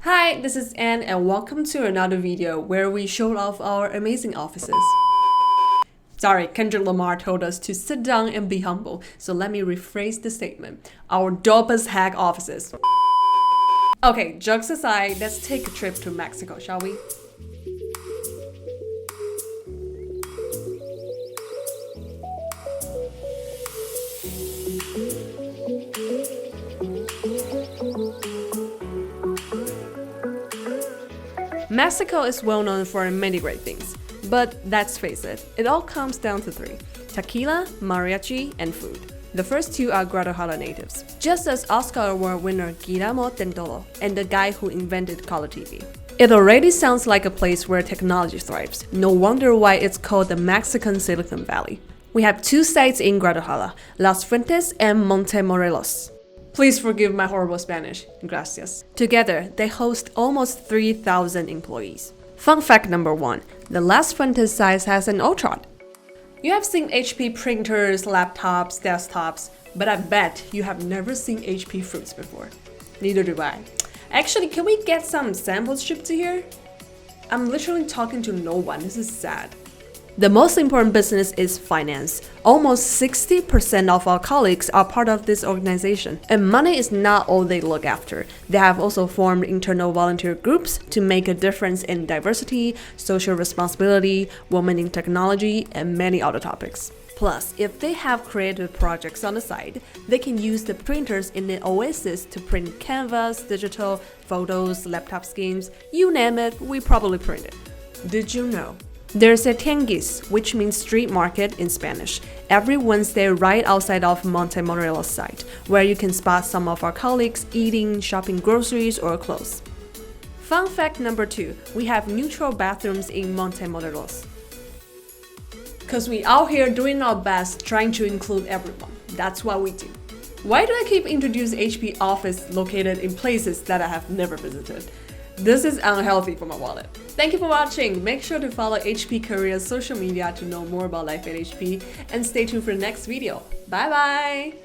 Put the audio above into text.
Hi, this is Anne and welcome to another video where we showed off our amazing offices. Sorry, Kendrick Lamar told us to sit down and be humble, so let me rephrase the statement. Our dopest hack offices. Okay, jokes aside, let's take a trip to Mexico, shall we? Mexico is well known for many great things, but let's face it, it all comes down to three: tequila, mariachi, and food. The first two are Guadalajara natives, just as Oscar Award winner Guillermo del Toro and the guy who invented color TV. It already sounds like a place where technology thrives. No wonder why it's called the Mexican Silicon Valley. We have two sites in Guadalajara, Las Fuentes and Montemorelos. Please forgive my horrible Spanish. Gracias. Together, they host almost 3,000 employees. Fun fact number 1. The Las Fuentes site has an orchard. You have seen HP printers, laptops, desktops, but I bet you have never seen HP fruits before. Neither do I. Actually, can we get some samples shipped to here? I'm literally talking to no one. This is sad. The most important business is finance. Almost 60% of our colleagues are part of this organization. And money is not all they look after. They have also formed internal volunteer groups to make a difference in diversity, social responsibility, women in technology, and many other topics. Plus, if they have creative projects on the side, they can use the printers in the Oasis to print canvas, digital, photos, laptop schemes, you name it, we probably print it. Did you know? There's a tianguis, which means street market in Spanish, every Wednesday right outside of Montemorelos site, where you can spot some of our colleagues eating, shopping groceries, or clothes. Fun fact number 2, we have neutral bathrooms in Montemorelos. Cause we out here doing our best trying to include everyone. That's what we do. Why do I keep introducing HP office located in places that I have never visited? This is unhealthy for my wallet. Thank you for watching. Make sure to follow HP Korea's social media to know more about life at HP and stay tuned for the next video. Bye bye!